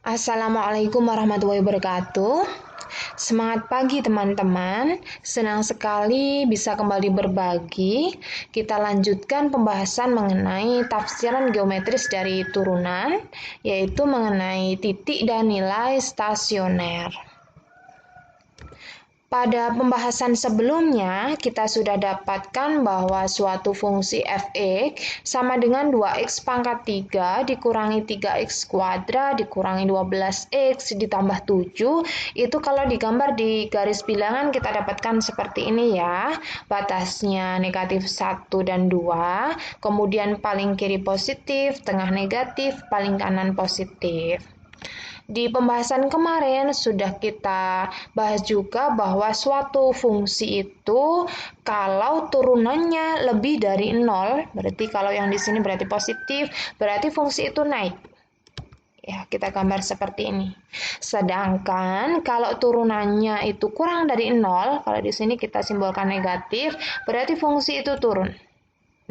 Assalamualaikum warahmatullahi wabarakatuh. Semangat pagi teman-teman. Senang sekali bisa kembali berbagi. Kita lanjutkan pembahasan mengenai tafsiran geometris dari turunan, yaitu mengenai titik dan nilai stasioner. Pada pembahasan sebelumnya, kita sudah dapatkan bahwa suatu fungsi f(x) sama dengan 2x pangkat 3 dikurangi 3x kuadrat dikurangi 12x ditambah 7. Itu kalau digambar di garis bilangan kita dapatkan seperti ini ya. Batasnya negatif 1 dan 2, kemudian paling kiri positif, tengah negatif, paling kanan positif. Di pembahasan kemarin sudah kita bahas juga bahwa suatu fungsi itu kalau turunannya lebih dari 0, berarti kalau yang di sini berarti positif, berarti fungsi itu naik. Ya, kita gambar seperti ini. Sedangkan kalau turunannya itu kurang dari 0, kalau di sini kita simbolkan negatif, berarti fungsi itu turun.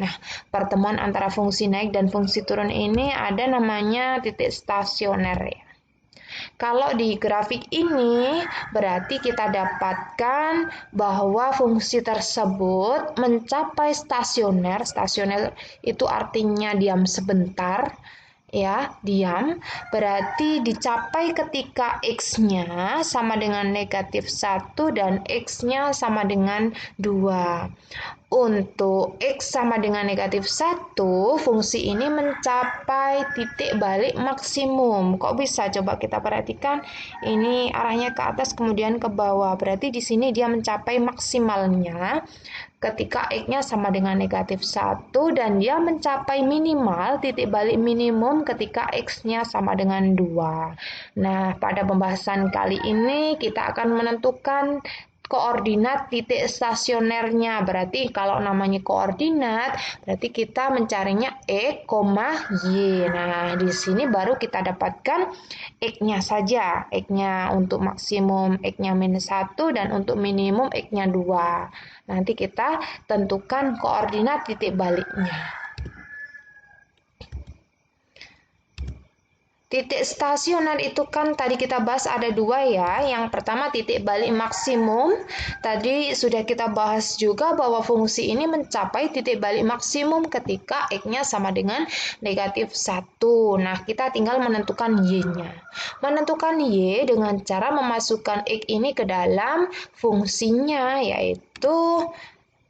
Nah, pertemuan antara fungsi naik dan fungsi turun ini ada namanya titik stasioner ya. Kalau di grafik ini berarti kita dapatkan bahwa fungsi tersebut mencapai stasioner. Stasioner itu artinya diam sebentar. Ya, diam, berarti dicapai ketika x-nya sama dengan negatif 1 dan x-nya sama dengan 2. Untuk x sama dengan negatif 1, fungsi ini mencapai titik balik maksimum. Kok bisa? Coba kita perhatikan, ini arahnya ke atas kemudian ke bawah. Berarti di sini dia mencapai maksimalnya ketika x-nya sama dengan negatif 1 dan dia mencapai minimal titik balik minimum ketika x-nya sama dengan 2. Nah, pada pembahasan kali ini kita akan menentukan koordinat titik stasionernya. Berarti kalau namanya koordinat, berarti kita mencarinya x, y. Nah, di sini baru kita dapatkan x-nya saja. X-nya untuk maksimum x-nya -1 dan untuk minimum x-nya 2. Nanti kita tentukan koordinat titik baliknya. Titik stasioner itu kan tadi kita bahas ada dua ya. Yang pertama titik balik maksimum. Tadi sudah kita bahas juga bahwa fungsi ini mencapai titik balik maksimum ketika x-nya sama dengan negatif 1. Nah, kita tinggal menentukan y-nya. Menentukan y dengan cara memasukkan x ini ke dalam fungsinya, yaitu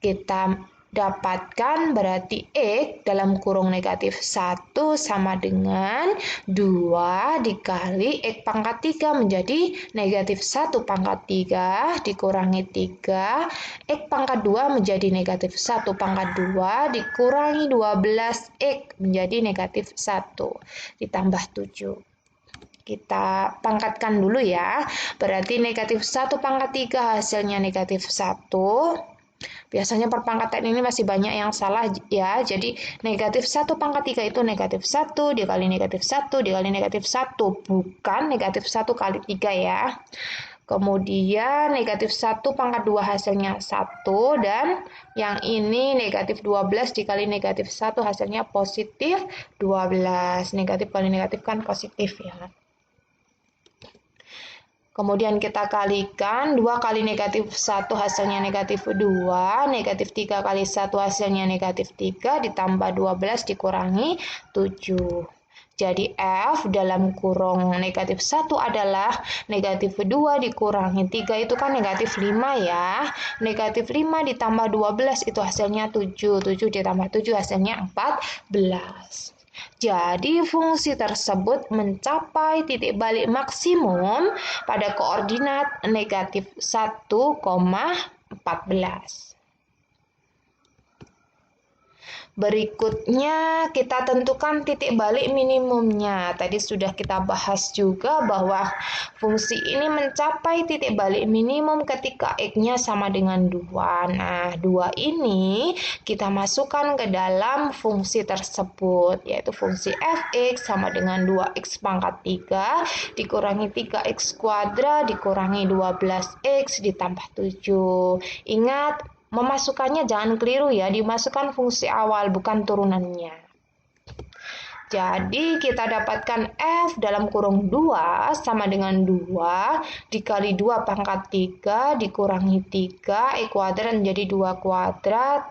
kita dapatkan berarti x dalam kurung negatif 1 sama dengan 2 dikali x pangkat 3 menjadi negatif 1 pangkat 3 dikurangi 3, x pangkat 2 menjadi negatif 1 pangkat 2 dikurangi 12x menjadi negatif 1 ditambah 7. Kita pangkatkan dulu ya, berarti negatif 1 pangkat 3 hasilnya negatif 1. Biasanya perpangkatan ini masih banyak yang salah ya. Jadi negatif 1 pangkat 3 itu negatif 1 dikali negatif 1 dikali negatif 1. Bukan negatif 1 kali 3 ya. Kemudian negatif 1 pangkat 2 hasilnya 1. Dan yang ini negatif 12 dikali negatif 1 hasilnya positif 12. Negatif kali negatif kan positif ya. Kemudian kita kalikan 2 kali negatif 1 hasilnya negatif 2, negatif 3 kali 1 hasilnya negatif 3, ditambah 12 dikurangi 7. Jadi F dalam kurung negatif 1 adalah negatif 2 dikurangi 3 itu kan negatif 5 ya. Negatif 5 ditambah 12 itu hasilnya 7. 7 ditambah 7 hasilnya 14. Jadi fungsi tersebut mencapai titik balik maksimum pada koordinat negatif 1,14. Berikutnya kita tentukan titik balik minimumnya. Tadi sudah kita bahas juga bahwa fungsi ini mencapai titik balik minimum ketika x-nya sama dengan 2. Nah, 2 ini kita masukkan ke dalam fungsi tersebut, yaitu fungsi f(x) sama dengan 2x pangkat 3 dikurangi 3x kuadrat dikurangi 12x ditambah 7. Ingat, memasukkannya jangan keliru ya, dimasukkan fungsi awal bukan turunannya. Jadi kita dapatkan F dalam kurung 2 sama dengan 2 dikali 2 pangkat 3 dikurangi 3 E kuadrat menjadi 2 kuadrat.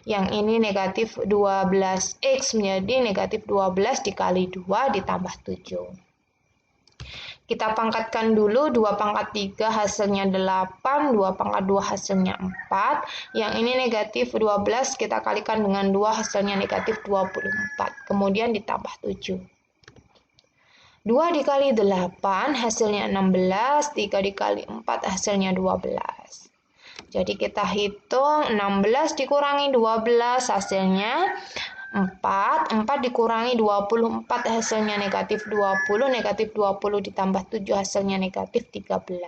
Yang ini negatif 12X menjadi negatif 12 dikali 2 ditambah 7. Kita pangkatkan dulu 2 pangkat 3 hasilnya 8, 2 pangkat 2 hasilnya 4. Yang ini negatif 12 kita kalikan dengan 2 hasilnya negatif 24. Kemudian ditambah 7. 2 dikali 8 hasilnya 16, 3 dikali 4 hasilnya 12. Jadi kita hitung 16 dikurangi 12 hasilnya 4 dikurangi 24 hasilnya negatif 20, negatif 20 ditambah 7 hasilnya negatif 13.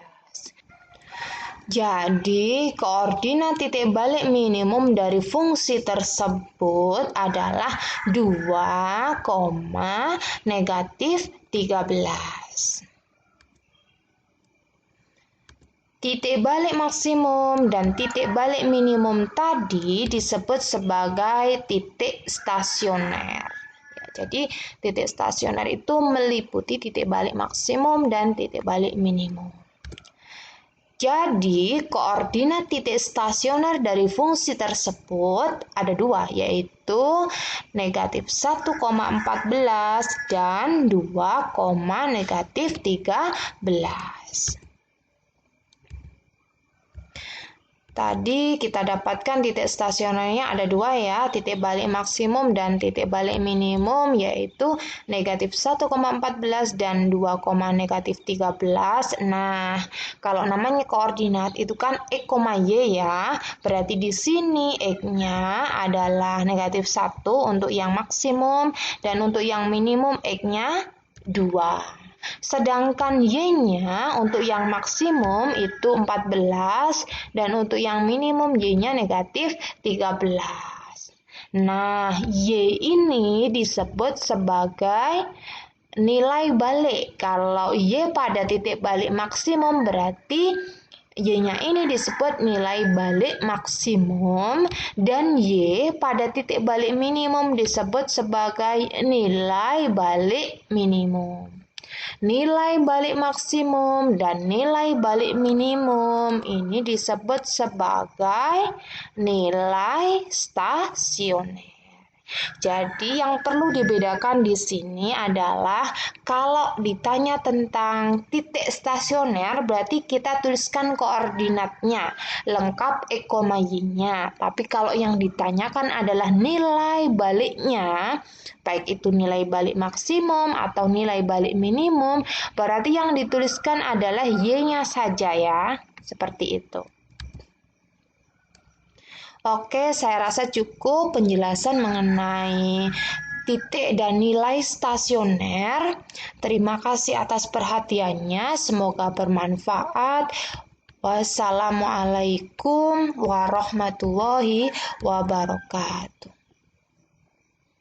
Jadi, koordinat titik balik minimum dari fungsi tersebut adalah 2, negatif 13. Titik balik maksimum dan titik balik minimum tadi disebut sebagai titik stasioner. Ya, jadi titik stasioner itu meliputi titik balik maksimum dan titik balik minimum. Jadi koordinat titik stasioner dari fungsi tersebut ada 2, yaitu negatif 1,14 dan 2, negatif 13. Tadi kita dapatkan titik stasionernya ada 2 ya, titik balik maksimum dan titik balik minimum, yaitu negatif 1,14 dan 2, negatif 13. Nah, kalau namanya koordinat itu kan X, Y ya, berarti di sini X-nya adalah negatif 1 untuk yang maksimum dan untuk yang minimum X-nya 2. Sedangkan Y-nya untuk yang maksimum itu 14 dan untuk yang minimum Y-nya negatif 13. Nah, Y ini disebut sebagai nilai balik. Kalau Y pada titik balik maksimum berarti Y-nya ini disebut nilai balik maksimum dan Y pada titik balik minimum disebut sebagai nilai balik minimum. Nilai balik maksimum dan nilai balik minimum ini disebut sebagai nilai stasioner. Jadi yang perlu dibedakan di sini adalah kalau ditanya tentang titik stasioner berarti kita tuliskan koordinatnya lengkap X, Y-nya. Tapi kalau yang ditanyakan adalah nilai baliknya, baik itu nilai balik maksimum atau nilai balik minimum, berarti yang dituliskan adalah Y-nya saja ya. Seperti itu. Oke, saya rasa cukup penjelasan mengenai titik dan nilai stasioner. Terima kasih atas perhatiannya, semoga bermanfaat. Wassalamualaikum warahmatullahi wabarakatuh.